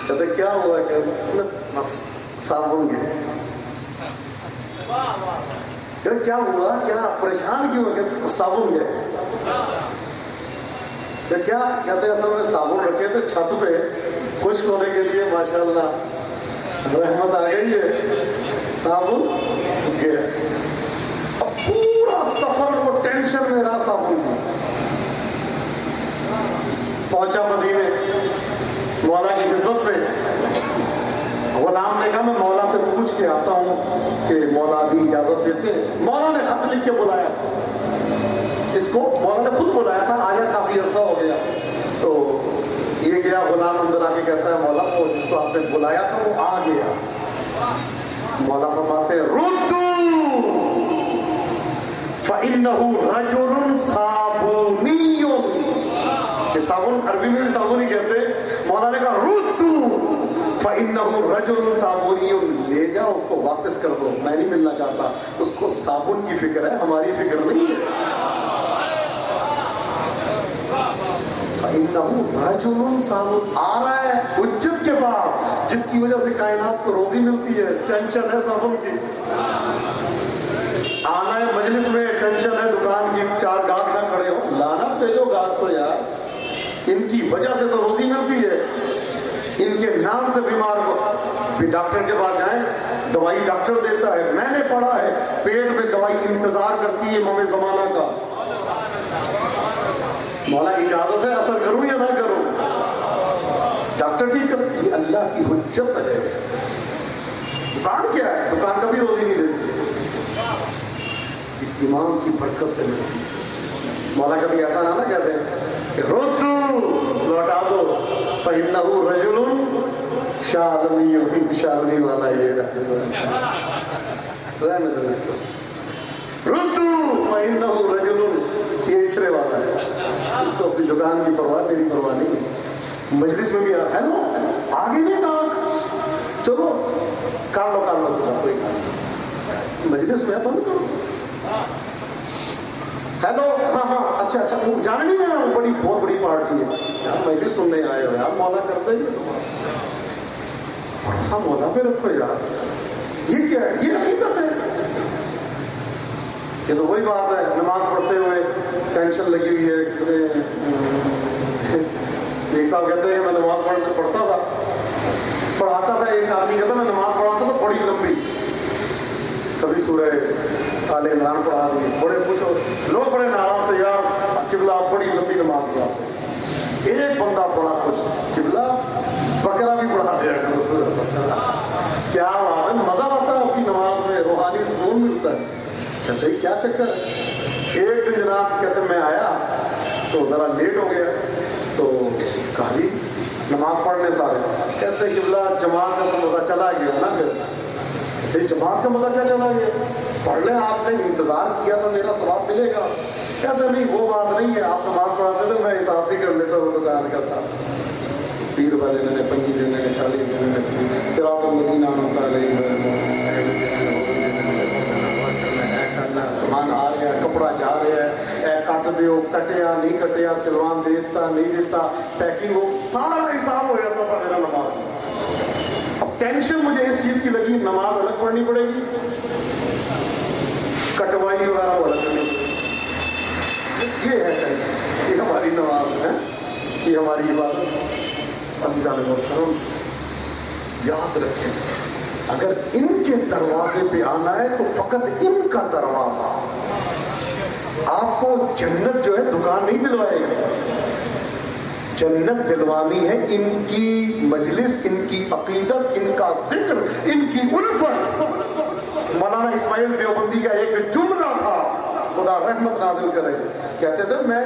کہتے کیا ہوا، کہ بس صابن گئے. کیا ہوا، کیا پریشان کیوں ہے، کہ صابن گئے. کیا کہتے اصل میں صابن رکھے تھے چھت پہ خشک ہونے کے لیے، ماشاءاللہ رحمت آ گئی ہے، صابن گیا. اب پورا سفر وہ ٹینشن میں رہا صابن کی. پہنچا مدینے، مولا کی خدمت میں. غلام نے کہا میں مولا سے پوچھ کے آتا ہوں کہ مولا ابھی اجازت دیتے ہیں. مولا نے خط لکھ کے بلایا تھا اس کو، مولا نے خود بلایا تھا. آیا کافی عرصہ ہو گیا تو یہ گیا، غلام اندر آ کے کہتا ہے مولا وہ جس کو آپ نے بلایا تھا وہ آ گیا. مولا فرماتے ہیں ردو فإنه رجل صابونی. یہ صابن عربی میں بھی صابن ہی کہتے ہیں. مولا نے کہا ردو فإنه رجل صابونی، لے جا اس کو واپس کر دو، میں نہیں ملنا چاہتا. اس کو صابن کی فکر ہے، ہماری فکر نہیں ہے. فإنه رجل صابون آ رہا ہے حجت کے بعد، جس کی وجہ سے کائنات کو روزی ملتی ہے. ٹینشن ہے صابن کی، آنا ہے مجلس میں، ٹینشن ہے دکان کی، 4 گاہک نہ کھڑے ہو. لانا بھیجو گاہک کو یار، ان کی وجہ سے تو روزی ملتی ہے. ان کے نام سے بیمار کو بھی ڈاکٹر کے پاس جائیں، دوائی ڈاکٹر دیتا ہے. میں نے پڑھا ہے پیٹ میں دوائی انتظار کرتی ہے امام زمانہ کا. مولا اجازت ہے اثر کروں یا نہ کروں، ڈاکٹر ٹھیک کرتی ہے. اللہ کی حجت ہے. دکان کیا ہے، دکان کبھی روزی نہیں دیتی، امام کی برکت سے ملتی ہے. مولا کبھی ایسا نہ کہتے ہیں کہ ردو لوٹا دو، فإنه رجل شالمی، شالمی والا یہ رہنے دو اس کو. ردو فإنه رجل، یہ اشرے والا ہے، اس کو اپنی دکان کی پرواہ، میری پرواہ نہیں ہے. مجلس میں بھی ہیلو آگے نہیں کہا، چلو کر لو سنا، کوئی کام مجلس میں بند کرو. ہیلو ہاں اچھا وہ جانے نہیں ہے، وہ بہت بڑی پارٹی ہے یار، مجلس سننے آئے ہو یار، مولا کرتے ہی بھروسہ مولا پہ رکھو یار. یہ کیا ہے، یہ عقیدت ہے. یہ تو وہی بات ہے، نماز پڑھتے ہوئے ٹینشن لگی ہوئی ہے. ایک صاحب کہتے ہیں کہ میں نماز پڑھتا تھا، پڑھاتا تھا. ایک آدمی کہتا میں نماز پڑھاتا تھا بڑی لمبی، کبھی سورہ آل عمران پڑھا دی، بڑے خوش ہو، لوگ بڑے ناراض تھے یار قبلہ آپ بڑی لمبی نماز پڑھاتے. ایک بندہ بڑا خوش، قبلہ بکرا بھی پڑھا دیا کرو سورہ بقرہ. کیا بات ہے، مزہ آتا ہے آپ کی نماز میں، روحانی سکون ملتا ہے. کہتے ہیں کیا چکر ہے. ایک دن جناب کہتے میں آیا تو ذرا لیٹ ہو گیا، تو کہا جی نماز پڑھنے سارے. کہتے ہیں قبلہ جماعت کا تو مزہ چلا گیا نا. پھر جماعت کا مزہ کیا چلا گیا، پڑھ لیں، آپ نے انتظار کیا تو میرا ثواب ملے گا. کہتے نہیں وہ بات نہیں ہے، آپ نماز پڑھاتے تھے میں حساب بھی کر لیتا تھا دکان کا صاحب، 20 روپے دینے نے، 25 دینے نے، 40 دینے نے، صراط الذین انعمت علیہم، سامان آ رہا ہے، کپڑا جا رہا ہے، اے کٹ دیو، کٹیا نہیں کٹیا، سلوان دیتا نہیں دیتا، پیکنگ ہو، سارا حساب ہو جاتا تھا میرا نماز میں. اب ٹینشن مجھے اس چیز کی لگی، نماز الگ پڑھنی پڑے گی، کٹوائی وغیرہ وہ الگ کرنی. یہ ہے ٹینشن، یہ ہماری نماز ہے، یہ ہماری عبادت. عزیزان محترم یاد رکھیں، اگر ان کے دروازے پہ آنا ہے تو فقط ان کا دروازہ آپ کو جنت جو ہے دکان نہیں دلوائے گا، جنت دلوانی ہے ان کی مجلس، ان کی عقیدت، ان کا ذکر، ان کی الفت۔ مولانا اسماعیل دیوبندی کا ایک جملہ تھا، خدا رحمت نازل کرے، کہتے تھے میں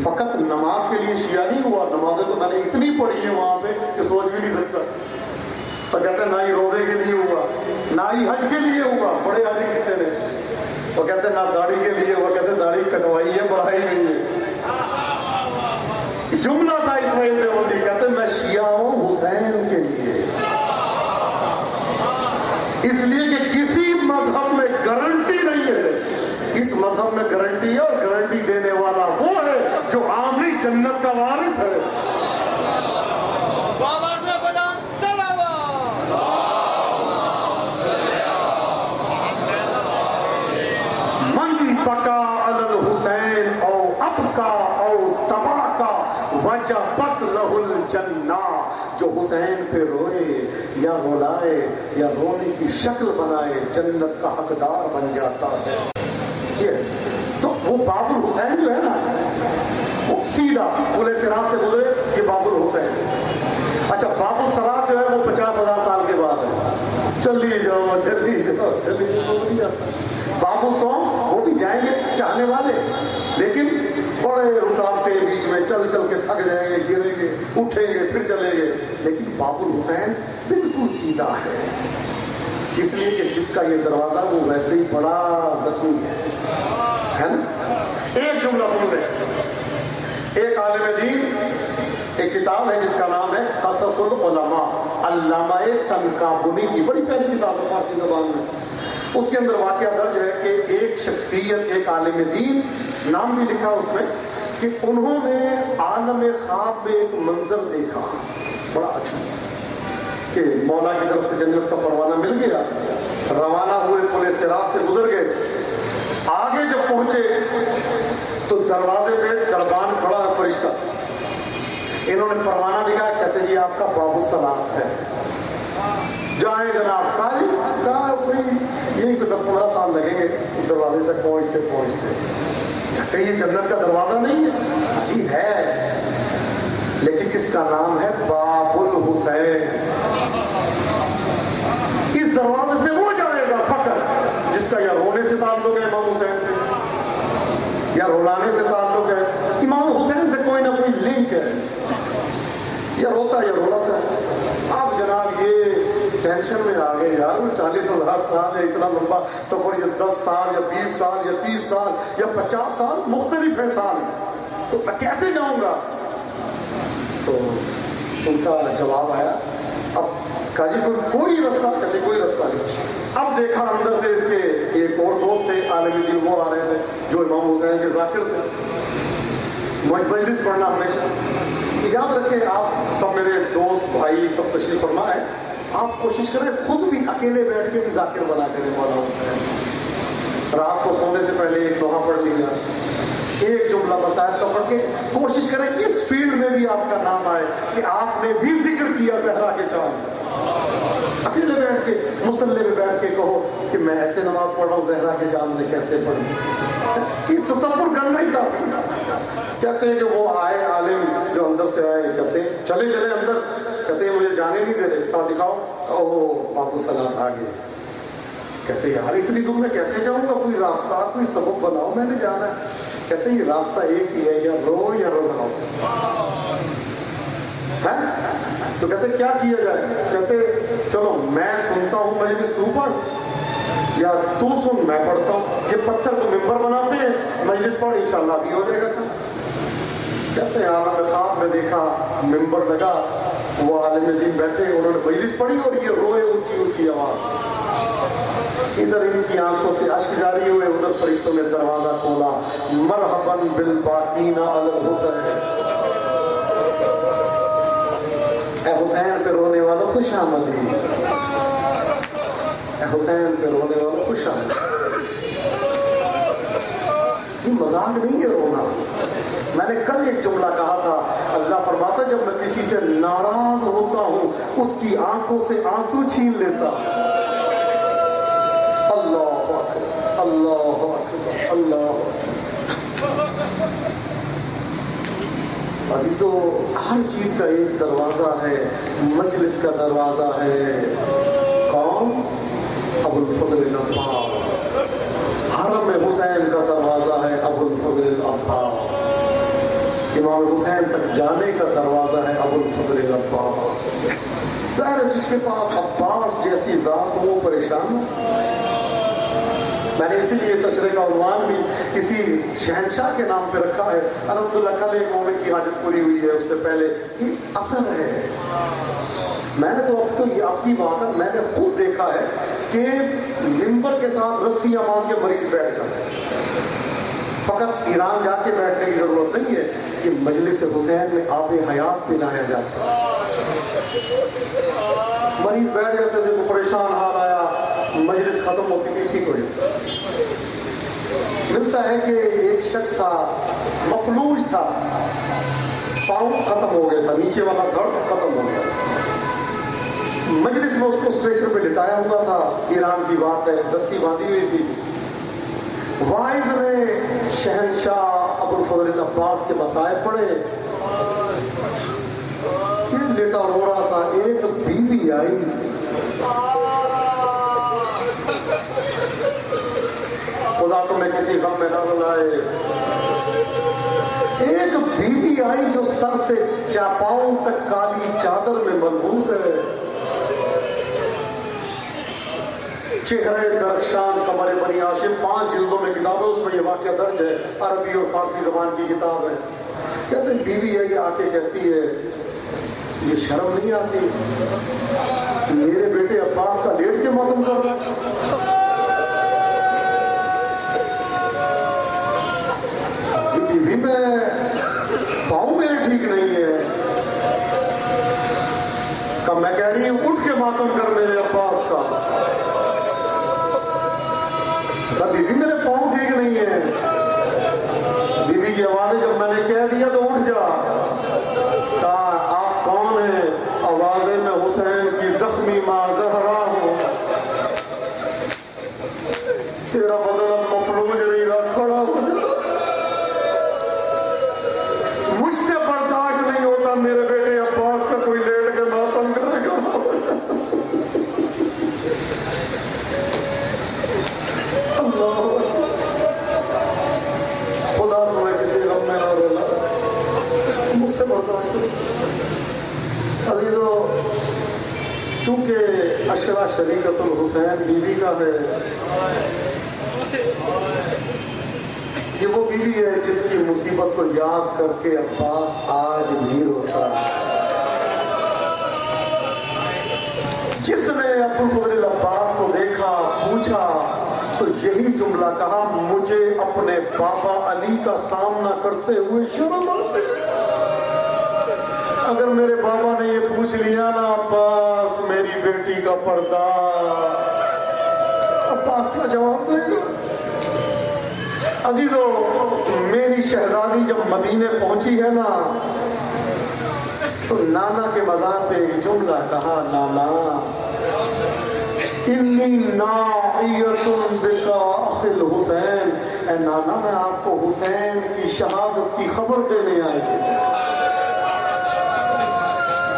فقط نماز کے لیے شیعہ نہیں ہوا، نمازیں تو میں نے اتنی پڑھی ہیں وہاں پہ کہ سوچ بھی نہیں سکتا۔ تو کہتے ہیں نہ ہی روزے کے لیے ہوا، نہ ہی حج کے لیے ہوا، بڑے حاجی کتنے نے، وہ کہتے ہیں نہ داڑھی کے لیے ہوا، کہتے ہیں داڑھی کٹوائی ہے بڑھائی نہیں ہے۔ جملہ تھا اسماعیل دیوبندی، کہتے ہیں میں شیعہ ہوں حسین کے لیے، اس لیے کہ کسی مذہب میں گارنٹی نہیں ہے، اس مذہب میں گارنٹی ہے، اور گارنٹی دینے والا وہ ہے جو عاملی جنت کا وارث ہے۔ من بکا علی الحسین او ابکا او تباکا وجبت لہ الجنہ، جو حسین پہ روئے یا رولائے یا رونے کی شکل بنائے جنت کا حقدار بن جاتا ہے۔ تو وہ باب الحسین جو ہے نا، وہ سیدھا پل صراط سے گزرے، یہ باب الحسین۔ اچھا باب الصراط جو ہے وہ 50,000 سال کے بعد ہے، چلی جاؤ چلی جاؤ چلی جاؤ۔ باب الصوم وہ بھی جائیں گے چاہنے والے، لیکن بڑے رکاوٹیں بیچ میں، چل چل کے تھک جائیں گے، گریں گے، اٹھیں گے، پھر چلیں گے، لیکن باب الحسین بالکل سیدھا ہے، اس لیے کہ جس کا یہ دروازہ وہ ویسے ہی بڑا زخمی ہے نا۔ ایک جملہ سن لیں، ایک عالم دین، ایک کتاب ہے جس کا نام ہے قصص العلماء، علامہ تنکابنی کی، بڑی پیاری کتاب ہے فارسی زبان میں۔ اس کے اندر واقعہ درج ہے کہ ایک شخصیت، ایک عالم دین، نام بھی لکھا اس میں، کہ انہوں نے عالم خواب میں ایک منظر دیکھا بڑا اچھا، کہ مولا کی طرف سے جنت کا پروانہ مل گیا، روانہ ہوئے، پل صراط سے گزر گئے، آگے جب پہنچے تو دروازے پہ دربان کھڑا ہے فرشتہ، انہوں نے پروانہ دکھایا، کہتے ہیں یہ آپ کا باب الصلاۃ ہے، جائیں جناب۔ کہا جی، کہا کوئی یہی کوئی 10-15 سال لگیں گے دروازے تک پہنچتے پہنچتے۔ کہتے ہیں یہ جنت کا دروازہ نہیں ہے؟ جی ہے، لیکن اس کا نام ہے باب الحسین، اس دروازے سے وہ جائے گا فقط جس کا یا رونے سے تعلق ہے امام حسین پہ، یا رولانے سے تعلق ہے، امام حسین سے کوئی نہ کوئی لنک ہے، یا روتا یا رولاتا ہے۔ آپ جناب یہ ٹینشن میں آ گئے یار، 40,000 سال یا اتنا لمبا سفر، یا 10 سال یا 20 سال یا 30 سال یا 50 سال، مختلف ہے سال، تو میں کیسے جاؤں گا؟ تو ان کا جواب آیا، اب کہا جی کوئی رستہ؟ کہتے کوئی رستہ نہیں۔ اب دیکھا اندر سے اس کے ایک اور دوست تھے عالم دین، وہ آ رہے تھے جو امام حسین کے ذاکر تھے، مجلس پڑھنا ہمیشہ۔ یاد رکھیں آپ سب میرے دوست بھائی سب تشریف فرما ہے، آپ کوشش کریں خود بھی اکیلے بیٹھ کے بھی ذاکر بنا کریں مولانا حسین، رات کو سونے سے پہلے ایک دوہا پڑھ لیا، ایک جملہ مسائل کا پڑھ کے کوشش کریں اس فیلڈ میں بھی آپ کا نام آئے کہ آپ نے بھی ذکر کیا زہرا کے چاند۔ اکیلے بیٹھ کے مصلی میں بیٹھ کے کہو کہ میں ایسے نماز پڑھ رہا ہوں، زہرا کے چاند نے کیسے پڑھی، یہ تصور کرنا ہی کافی ہے۔ کہتے ہیں کہ وہ آئے عالم جو اندر سے آئے، کہتے ہیں چلے چلے اندر، کہتے ہیں مجھے جانے نہیں دے رہے، کہا دکھاؤ، اوہ باب الصلاۃ آ گئے۔ کہتے ہیں یار اتنی دور میں کیسے جاؤں گا، کوئی راستہ کوئی سبب بناؤ، میں نے جانا ہے۔ کہتے ہیں یہ راستہ ایک ہی ہے، یا رو یا رلاؤ ہے۔ تو کہتے کیا کیا جائے؟ کہتے چلو میں سنتا ہوں مجلس تو پڑھ، یا تو سن میں پڑھتا ہوں، یہ پتھر کو ممبر بناتے ہیں، مجلس پڑھ انشاءاللہ بھی ہو جائے گا۔ کہتے ہیں عالم خواب میں دیکھا ممبر لگا، وہ عالم دین بیٹھے، انہوں نے مجلس پڑھی اور یہ روئے اونچی اونچی آواز، ادھر ان کی آنکھوں سے اشک جاری ہوئے، ادھر فرشتوں نے دروازہ کھولا، مرحباً بالباقین علی الحسین، اے حسین پہ رونے والوں خوش آمدید، اے حسین پہ رونے والوں خوش آمدید۔ یہ مذاق نہیں ہے رونا، میں نے کل ایک جملہ کہا تھا، اللہ فرماتا جب میں کسی سے ناراض ہوتا ہوں اس کی آنکھوں سے آنسو چھین لیتا. اللہ اکبر، اللہ اکبر، اللہ. عزیزو، ہر چیز کا ایک دروازہ ہے. مجلس کا دروازہ ہے کون؟ ابو الفضل العباس. حرم حسین کا دروازہ ہے ابو الفضل العباس. امام حسین تک جانے کا دروازہ ہے ابو الفضل العباس. ظاہر جس کے پاس عباس جیسی ذات ہو وہ پریشان. میں نے اسی لیے اس اشرے کا عنوان بھی اسی شہنشاہ کے نام پہ رکھا ہے. الحمدللہ کل ایک مومن کی حاجت پوری ہوئی ہے، اس سے پہلے یہ اثر ہے. میں نے تو یہ اب کی بات ہے، میں نے خود دیکھا ہے کہ ممبر کے ساتھ رسیاں باندھ کے مریض بیٹھ جاتا ہے. فقط ایران جا کے بیٹھنے کی ضرورت نہیں ہے کہ مجلس حسین میں آب حیات پلایا جاتا ہے. مریض بیٹھ جاتے تھے، وہ پریشان حال آیا، مجلس ختم ہوتی تھی، ٹھیک ہو جاتا. ملتا ہے کہ ایک شخص تھا مفلوج تھا، پاؤں ختم ہو گیا تھا، نیچے والا دھڑ ختم ہو گیا تھا. مجلس میں اس کو اسٹریچر پہ لٹایا ہوا تھا. ایران کی بات ہے، رسی باندھی ہوئی تھی. واعظ نے شہنشاہ ابو الفضل العباس کے مسائل پڑھے. یہ لیٹا رو رہا تھا. ایک بی بی آئی، خدا تمہیں کسی غم میں نہ رلائے. ایک بی بی آئی جو سر سے پاؤں تک کالی چادر میں ملبوس ہے، چہرے درخشان قمر بنی ہاشم. 5 جلدوں میں کتاب ہے، اس میں یہ واقعہ درج ہے، عربی اور فارسی زبان کی کتاب ہے. کہتے ہیں بی بی آئی آ کے کہتی ہے یہ شرم نہیں آتی میرے بیٹے عباس کا لیٹ کے ماتم کر رہا. بی بی میں پاؤں میرے ٹھیک نہیں ہے. کب میں کہہ رہی ہوں اٹھ کے ماتم کر میرے عباس کا. بی بی میرے پاؤں ٹھیک نہیں ہے. بی بی کی آواز ہے جب میں نے کہہ دیا تو اٹھ جا. کہا آپ کون ہیں؟ آوازیں میں حسین کی زخمی ماں زہرا ہوں. تیرا بدن اب مفلوج نہیں رہا، کھڑا ہو جا. مجھ سے برداشت نہیں ہوتا میرے بیٹے عباس کا کوئی لیٹ کے ماتم کرے گا. خدا تمہیں کسی غم میں نہ رولا، مجھ سے برداشت نہیں. عزیزو، چونکہ عشرہ شریکت الحسین بی بی کا ہے، یہ وہ بی بی ہے جس کی مصیبت کو یاد کر کے عباس آج بھی روتا ہے. جس نے ابو الفضل العباس کو دیکھا، پوچھا تو یہی جملہ کہا، مجھے اپنے بابا علی کا سامنا کرتے ہوئے شرم آتی. اگر میرے بابا نے یہ پوچھ لیا نا عباس میری بیٹی کا پردہ، عباس کیا جواب دے گا؟ عزیزو، میری شہزادی جب مدینے پہنچی ہے نا تو نانا کے مزار پہ ایک جملہ کہا، نانا انی ناعیۃ بکا اخی الحسین، اے نانا میں آپ کو حسین کی شہادت کی خبر دینے آئی ہوں.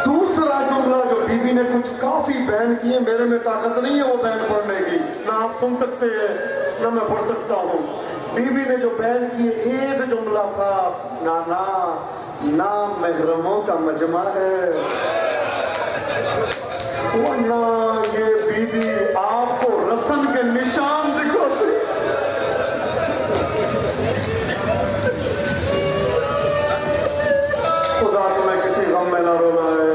دوسرا جملہ جو بی بی نے کچھ کافی بیان کیے، میرے میں طاقت نہیں ہے وہ بیان پڑھنے کی، نہ آپ سن سکتے ہیں نہ میں پڑھ سکتا ہوں. بی بی نے جو بیان کیے ایک جملہ تھا، نانا نام محرموں کا مجمع ہے، ورنہ یہ بی بی آپ کو رسن کے نشان دکھاتی. خدا تمہیں کسی غم میں نہ رونا ہے.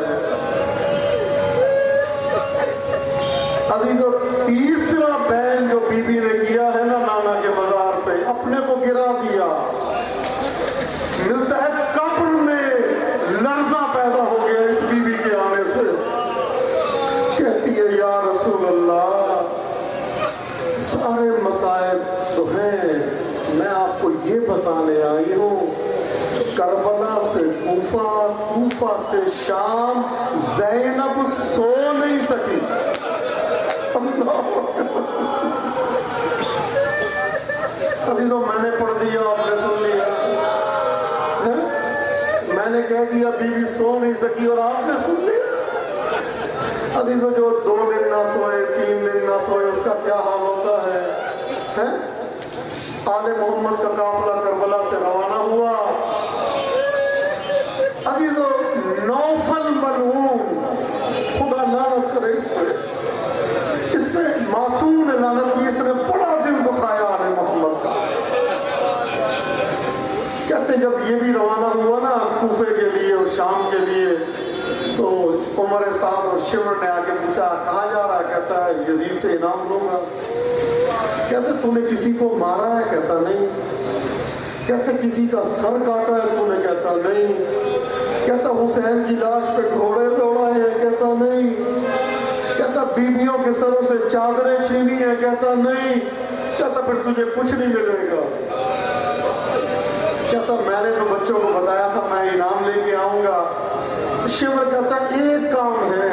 عزیزو، تیسرا بیان جو بی بی نے کیا ہے نا نانا کے مزار پہ، اپنے کو گرا دیا. ملتا ہے قبر میں لرزہ پیدا ہو گیا اس بی بی کے آنے سے. کہتی ہے یا رسول اللہ، سارے مسائل تو ہیں، میں آپ کو یہ بتانے آئی ہوں کربلا سے کوفہ، کوفہ سے شام، زینب سو نہیں سکی۔ عزیزوں میں نے پڑھ دیا، آپ نے سن لیا، میں نے کہہ دیا بی بی سو نہیں سکی اور آپ نے سن لیا۔ عزیزوں جو 2 دن نہ سوئے، 3 دن نہ سوئے، اس کا کیا حال ہوتا ہے؟ آل محمد کا قافلہ کربلا سے روانہ ہوا۔ عزیزوں نوفل ملعون، خدا لعنت کرے اس پہ معصوم نے لعنت کی، اس نے بڑا دل دکھایا آل محمد کا۔ کہتے جب یہ بھی روانہ ہوا نا کوفے کے لیے اور شام کے لیے، تو عمر سعد اور شمر نے آ کے پوچھا کہاں جا رہا ہے؟ کہتا ہے یزید سے انعام لوں گا۔ کہتے تو نے کسی کو مارا ہے؟ کہتا نہیں۔ کہتے کسی کا سر کاٹا ہے تو نے؟ کہتا نہیں۔ کہتا حسین کی لاش پہ گھوڑے دوڑائے ہیں؟ کہتا نہیں۔ کہتا بیویوں کے سروں سے چادریں چھینی ہیں؟ کہتا نہیں۔ کہتا پھر تجھے کچھ نہیں ملے گا۔ کہتا میں نے تو بچوں کو بتایا تھا میں انعام لے کے آؤں گا۔ شمر کہتا ایک کام ہے،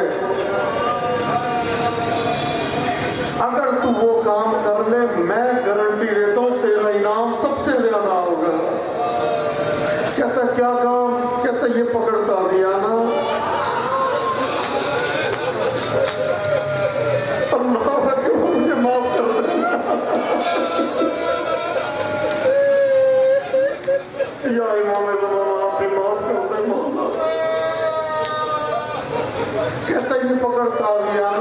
اگر تو وہ کام کر لے میں گارنٹی دیتا ہوں تیرا انعام سب سے زیادہ ہوگا۔ کہتا کیا کام؟ کہتا یہ پکڑ تازیانہ۔ اللہ کہ مجھے معاف کر دینا یا امام زمانہ، آپ بھی معاف کر دیں مولا۔ کہتا یہ پکڑ تازیانہ